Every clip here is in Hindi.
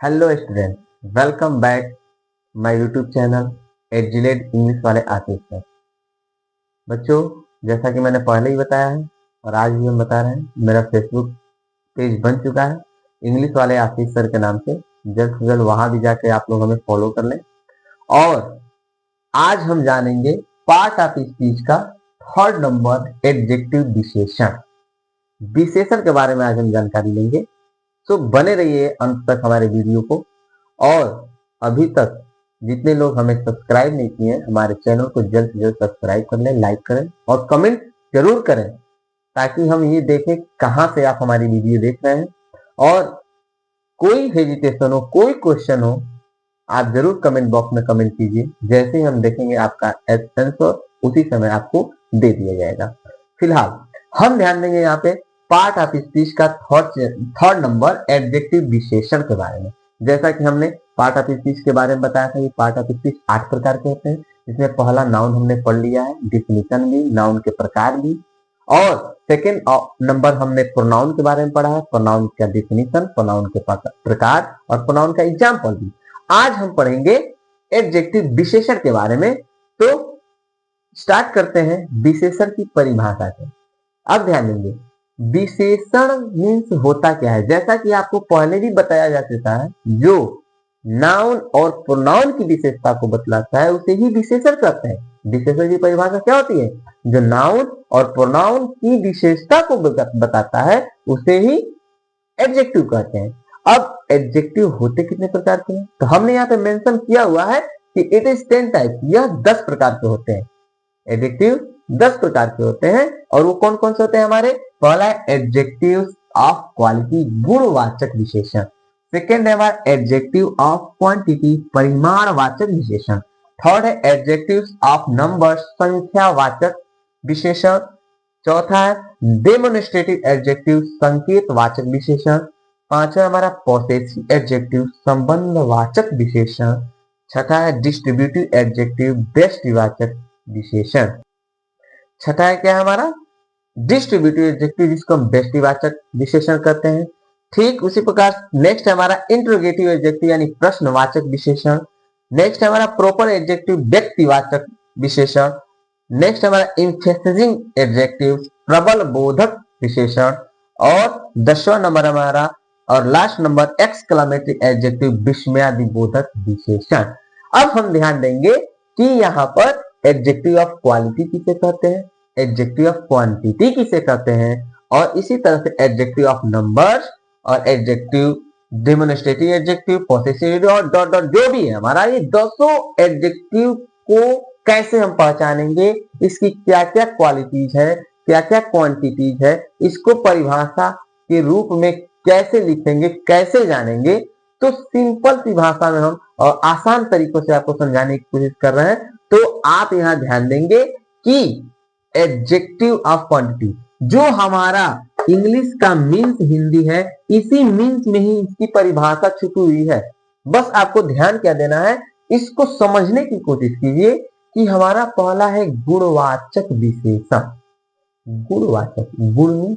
Hello student, welcome back my YouTube channel एडजिलेट इंग्लिश वाले आशीष सर। बच्चों, जैसा कि मैंने पहले ही बताया है और आज भी हम बता रहे हैं, मेरा फेसबुक पेज बन चुका है इंग्लिश वाले आशीष सर के नाम से। जल्द से जल्द वहां भी जाके आप लोग हमें फॉलो कर लें। और आज हम जानेंगे पार्ट ऑफ स्पीच का थर्ड नंबर एडजेक्टिव विशेषण। विशेषण के बारे में आज हम जानकारी लेंगे। तो बने रहिए अंत तक हमारे वीडियो को। और अभी तक जितने लोग हमें सब्सक्राइब नहीं किए हैं, हमारे चैनल को जल्द से जल्द सब्सक्राइब कर लें, लाइक करें और कमेंट जरूर करें, ताकि हम ये देखें कहां से आप हमारी वीडियो देख रहे हैं। और कोई हेजिटेशन हो, कोई क्वेश्चन हो, आप जरूर कमेंट बॉक्स में कमेंट कीजिए। जैसे ही हम देखेंगे आपका आंसर उसी समय आपको दे दिया जाएगा। फिलहाल हम ध्यान देंगे यहाँ पे पार्ट ऑफ स्पीच का थर्ड नंबर एडजेक्टिव विशेषण के बारे में। जैसा कि हमने पार्ट ऑफ स्पीच के बारे में बताया था, ये पार्ट ऑफ स्पीच 8 प्रकार के होते हैं। इसमें पहला नाउन हमने पढ़ लिया है, डिफिनीशन भी, नाउन के प्रकार भी। और सेकेंड नंबर हमने प्रोनाउन के बारे में पढ़ा है, प्रोनाउन का डिफिनीशन, प्रोनाउन के प्रकार और प्रोनाउन का एग्जाम्पल भी। आज हम पढ़ेंगे एडजेक्टिव विशेषण के बारे में। तो स्टार्ट करते हैं विशेषण की परिभाषा से। अब ध्यान देंगे, विशेषण मीन्स होता क्या है। जैसा कि आपको पहले भी बताया जा चुका है, जो नाउन और प्रोनाउन की विशेषता को बतलाता है उसे ही विशेषण कहते हैं। विशेषण की परिभाषा क्या होती है? जो नाउन और प्रोनाउन की विशेषता को बताता है उसे ही एडजेक्टिव कहते हैं। अब एडजेक्टिव होते कितने प्रकार के हैं? तो हमने यहाँ पे मेंशन किया हुआ है कि इट इज 10 टाइप, यह 10 प्रकार के होते हैं। एडजेक्टिव 10 प्रकार के होते हैं। और वो कौन कौन से होते हैं हमारे? पहला है एडजेक्टिव ऑफ क्वालिटी, गुणवाचक विशेषण। सेकेंड है हमारा एडजेक्टिव ऑफ क्वांटिटी, परिमाणवाचक विशेषण। थर्ड है एडजेक्टिव ऑफ नंबर, संख्यावाचक विशेषण। चौथा है डेमोन्स्ट्रेटिव एडजेक्टिव, संकेतवाचक विशेषण। पांचवा हमारा पॉसेसिव एडजेक्टिव, संबंधवाचक विशेषण। छठा है डिस्ट्रीब्यूटिव एडजेक्टिव, व्यष्टिवाचक विशेषण। छठा है क्या है हमारा? डिस्ट्रीब्यूटिव एडजेक्टिव, जिसको हम व्यष्टिवाचक विशेषण कहते हैं। ठीक उसी प्रकार नेक्स्ट है हमारा इंट्रोगेटिव एडजेक्टिव यानी प्रश्नवाचक विशेषण। नेक्स्ट है हमारा प्रॉपर एडजेक्टिव, व्यक्तिवाचक विशेषण। नेक्स्ट हमारा एम्फेसिजिंग एडजेक्टिव, प्रबल बोधक विशेषण। और 10वां नंबर हमारा और लास्ट नंबर एक्सक्लेमेटरी एडजेक्टिव, विस्मयादि बोधक विशेषण। अब हम ध्यान देंगे कि यहाँ पर एडजेक्टिव ऑफ क्वालिटी किसे कहते हैं, एडजेक्टिव ऑफ क्वांटिटी किसे कहते हैं, और इसी तरह से एडजेक्टिव ऑफ नंबर्स और एडजेक्टिव डेमोन्स्ट्रेटिव एडजेक्टिव, पॉसेसिव और डॉट डॉट जो भी है हमारा, ये 200 एडजेक्टिव को कैसे हम पहचानेंगे, इसकी क्या क्या क्वालिटीज है, क्या क्या क्वांटिटीज है, इसको परिभाषा के रूप में कैसे लिखेंगे, कैसे जानेंगे। तो सिंपल सी भाषा में हम और आसान तरीकों से आपको समझाने की कोशिश कर रहे हैं। तो आप यहां ध्यान देंगे कि एडजेक्टिव ऑफ क्वांटिटी, जो हमारा इंग्लिश का मीन्स हिंदी है, इसी मीन्स में ही इसकी परिभाषा छुपी हुई है। बस आपको ध्यान क्या देना है, इसको समझने की कोशिश कीजिए कि हमारा पहला है गुणवाचक विशेषण। गुणवाचक, गुण में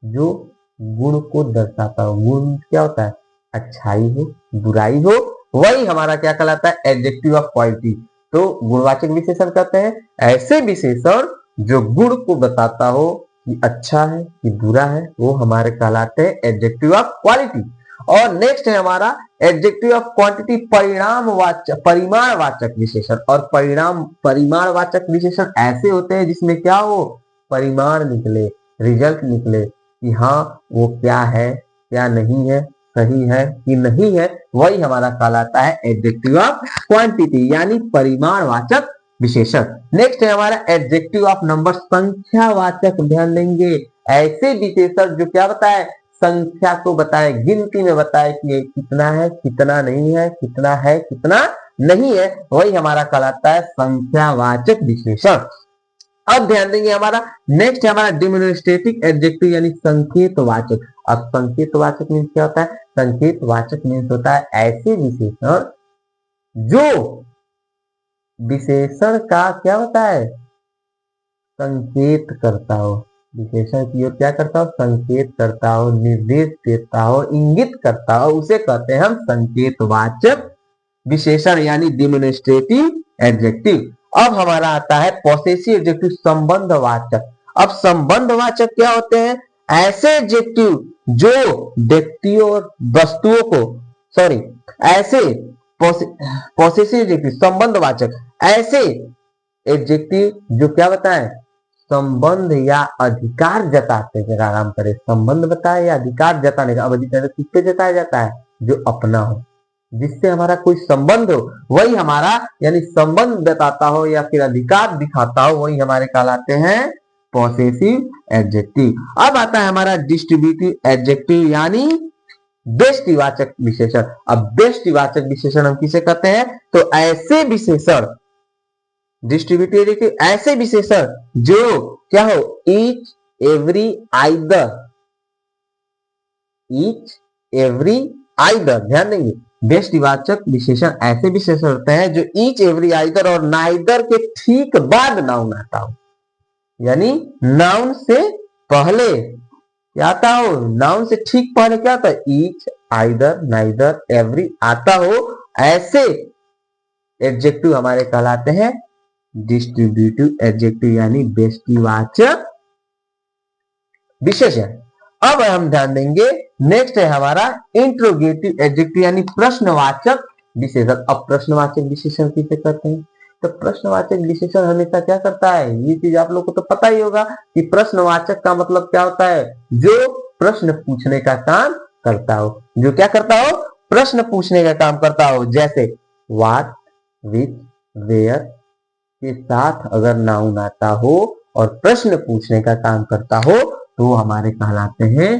जो गुण को दर्शाता हो। गुण क्या होता है? अच्छाई हो, बुराई हो, वही हमारा क्या कहलाता है? Adjective of quality. तो गुणवाचक विशेषण कहते हैं ऐसे विशेषण जो गुण को बताता हो कि अच्छा है कि बुरा है, वो हमारे कहलाते हैं एडजेक्टिव ऑफ क्वालिटी। और नेक्स्ट है हमारा एडजेक्टिव ऑफ क्वांटिटी, परिमाणवाचक विशेषण। और परिमाणवाचक विशेषण ऐसे होते हैं जिसमें क्या हो? परिमाण निकले, रिजल्ट निकले कि हाँ वो क्या है, क्या नहीं है, सही है कि नहीं है, वही हमारा कहलाता है एडजेक्टिव ऑफ क्वांटिटी यानी परिमाणवाचक विशेषण। नेक्स्ट है हमारा एडजेक्टिव ऑफ नंबर, संख्यावाचक। ध्यान देंगे, ऐसे विशेषण जो क्या बताए? संख्या को बताए, गिनती में बताए कि ये कितना है, कितना नहीं है, कितना है, कितना नहीं है, वही हमारा कहलाता है संख्यावाचक विशेषण। अब ध्यान देंगे हमारा नेक्स्ट है हमारा डेमोन्स्ट्रेटिव एडजेक्टिव यानी संकेतवाचक। अब संकेतवाचक मीन्स क्या होता है? संकेतवाचक मीन्स होता है ऐसे विशेषण जो विशेषण का क्या होता है? संकेत करता हो, विशेषण की ओर क्या करता हो, संकेत करता हो, निर्देश देता हो, इंगित करता हो, उसे कहते हैं हम संकेतवाचक विशेषण यानी डिमोन्स्ट्रेटिव एडजेक्टिव। अब हमारा आता है पॉसेसिव एडजेक्टिव, संबंधवाचक। अब संबंधवाचक क्या होते हैं, ऐसे एडजेक्टिव जो व्यक्तियों और वस्तुओं को, सॉरी, ऐसे पॉसेसिव एडजेक्टिव संबंधवाचक ऐसे एडजेक्टिव जो क्या बताएं, संबंध या अधिकार जताते हैं, काम करे, संबंध बताए या अधिकार जताने का। अब अधिकार किस पे जताया जाता है, जो अपना हो, जिससे हमारा कोई संबंध हो, वही हमारा यानी संबंध बताता हो या फिर अधिकार दिखाता हो, वही हमारे कहलाते हैं पॉसेसिव एडजेक्टिव। अब आता है हमारा डिस्ट्रीब्यूटिव एडजेक्टिव यानी व्यष्टिवाचक विशेषण। अब व्यष्टिवाचक विशेषण हम किसे कहते हैं, तो ऐसे विशेषण, डिस्ट्रीब्यूटिव एडजेक्टिव ऐसे विशेषण जो क्या हो, each every either, each every either, ध्यान देंगे, व्यष्टिवाचक विशेषण ऐसे विशेषण होते हैं जो ईच एवरी आइदर और नाइदर के ठीक बाद नाउन आता हो, यानी नाउन से पहले क्या आता हो, नाउन से ठीक पहले क्या आता है, ईच, आइदर, नाइदर, एवरी आता हो, ऐसे एडजेक्टिव हमारे कहलाते हैं डिस्ट्रीब्यूटिव एडजेक्टिव यानी व्यष्टिवाचक विशेषण। अब हम ध्यान देंगे, नेक्स्ट है हमारा इंट्रोगेटिव एडजेक्टिव यानी प्रश्नवाचक विशेषण। अब प्रश्नवाचक विशेषण किसे कहते हैं, तो प्रश्नवाचक विशेषण हमेशा क्या करता है, ये चीज आप लोग को तो पता ही होगा कि प्रश्नवाचक का मतलब क्या होता है, जो प्रश्न पूछने का काम करता हो, जो क्या करता हो, प्रश्न पूछने का काम करता हो। जैसे व्हाट, विच, वेयर के साथ अगर नाउन आता हो और प्रश्न पूछने का काम करता हो तो हमारे कहलाते हैं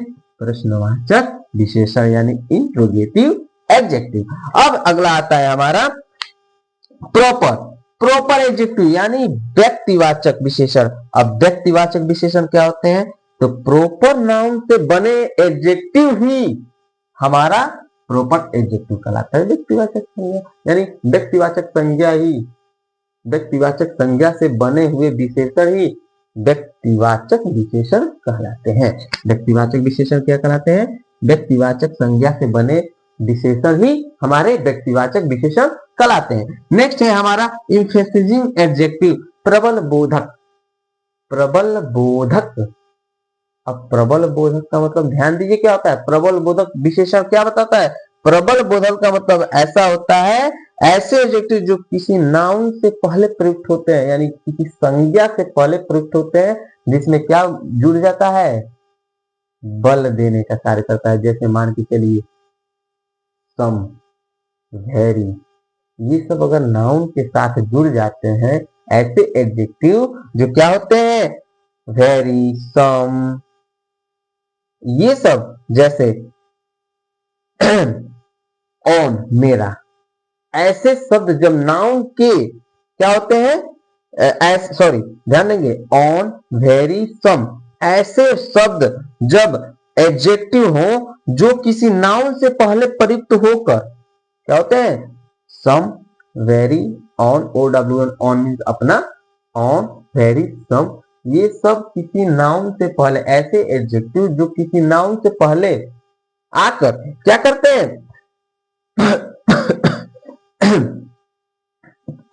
प्रश्नवाचक विशेषण यानी इंट्रोगेटिव एडजेक्टिव। अब अगला आता है हमारा प्रॉपर, प्रॉपर एडजेक्टिव यानी व्यक्तिवाचक विशेषण। अब व्यक्तिवाचक विशेषण क्या होते हैं, तो प्रॉपर नाउन से बने एडजेक्टिव ही हमारा प्रॉपर एडजेक्टिव कहलाता है। व्यक्तिवाचक संज्ञा यानी व्यक्तिवाचक संज्ञा ही, व्यक्तिवाचक संज्ञा से बने हुए विशेषण ही व्यक्तिवाचक विशेषण कहलाते हैं। व्यक्तिवाचक विशेषण क्या कहलाते हैं, व्यक्तिवाचक संज्ञा से बने विशेषण ही हमारे व्यक्तिवाचक विशेषण कहलाते हैं। नेक्स्ट है हमारा इंफेसिजिंग एडजेक्टिव, प्रबल बोधक, प्रबल बोधक। अब प्रबल बोधक का मतलब ध्यान दीजिए क्या होता है, प्रबल बोधक विशेषण क्या बताता है, प्रबल बोधक का मतलब ऐसा होता है, ऐसे एडजेक्टिव जो किसी नाउन से पहले प्रयुक्त होते हैं यानी किसी संज्ञा से पहले प्रयुक्त होते हैं, जिसमें क्या जुड़ जाता है, बल देने का कार्य करता है। जैसे मान के चलिए सम, वेरी, ये सब अगर नाउन के साथ जुड़ जाते हैं, ऐसे एडजेक्टिव जो क्या होते हैं, वेरी, सम, ये सब, जैसे ऑन, मेरा, ऐसे शब्द जब नाउन के क्या होते हैं, सॉरी ध्यान देंगे, ऑन, वेरी, सम, ऐसे शब्द जब एडजेक्टिव हो जो किसी नाउन से पहले प्रयुक्त होकर क्या होते हैं, some, very, own, OWN, own means अपना, ऑन, वेरी, सम, ये सब किसी नाउन से पहले, ऐसे एडजेक्टिव जो किसी नाउन से पहले आकर क्या करते हैं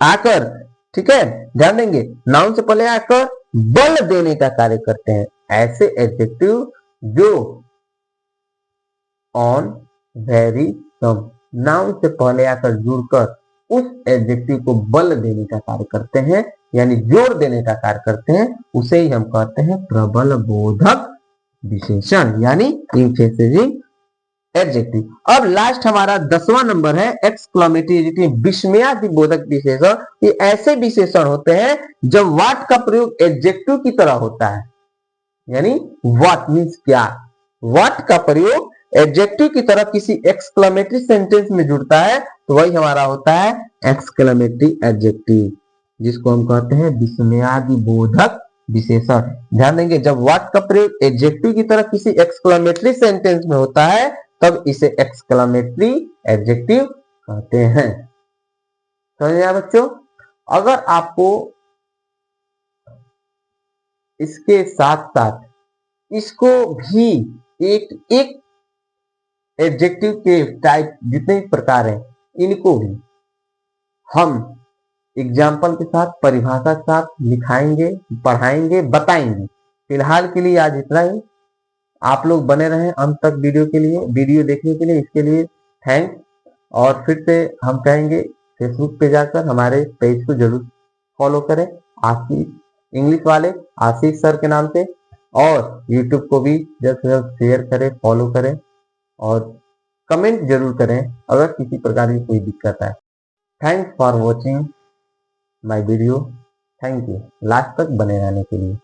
आकर, ठीक है, ध्यान देंगे, नाउन से पहले आकर बल देने का कार्य करते हैं। ऐसे एडजेक्टिव जो ऑन, वेरी, सम नाउन से पहले आकर जुड़कर उस एडजेक्टिव को बल देने का कार्य करते हैं यानी जोड़ देने का कार्य करते हैं, उसे ही हम कहते हैं प्रबल बोधक विशेषण यानी इंफेसिजिंग एडजेक्टिव। अब लास्ट हमारा 10वां नंबर है एक्सक्लेमेटरी एडजेक्टिव, विस्मयादिबोधक विशेषण। ये ऐसे विशेषण होते हैं जब व्हाट का प्रयोग एडजेक्टिव की तरह होता है, यानी व्हाट मीन्स क्या, व्हाट का प्रयोग एडजेक्टिव की तरह किसी एक्सक्लेमेटरी सेंटेंस में जुड़ता है तो वही हमारा होता है एक्सक्लेमेटरी एडजेक्टिव, जिसको हम कहते हैं विस्मयादिबोधक विशेषण। ध्यान देंगे, जब व्हाट का प्रयोग एडजेक्टिव की तरह किसी एक्सक्लेमेटरी सेंटेंस में होता है तब इसे एक्सक्लेमेटरी एडजेक्टिव कहते हैं। समझ आया बच्चों। अगर आपको इसके साथ साथ इसको भी एक एक एडजेक्टिव के टाइप जितने भी प्रकार हैं, इनको भी हम एग्जाम्पल के साथ, परिभाषा के साथ लिखाएंगे, पढ़ाएंगे, बताएंगे। फिलहाल के लिए आज इतना ही। आप लोग बने रहें अंत तक वीडियो के लिए, वीडियो देखने के लिए। इसके लिए थैंक्स। और फिर से हम कहेंगे, फेसबुक पे जाकर हमारे पेज को जरूर फॉलो करें, आशीष इंग्लिश वाले, आशीष सर के नाम से। और यूट्यूब को भी जल्द से जल्द शेयर करें, फॉलो करें और कमेंट जरूर करें अगर किसी प्रकार की कोई दिक्कत है। Thanks for watching my video. Thank you last तक बने रहने के लिए।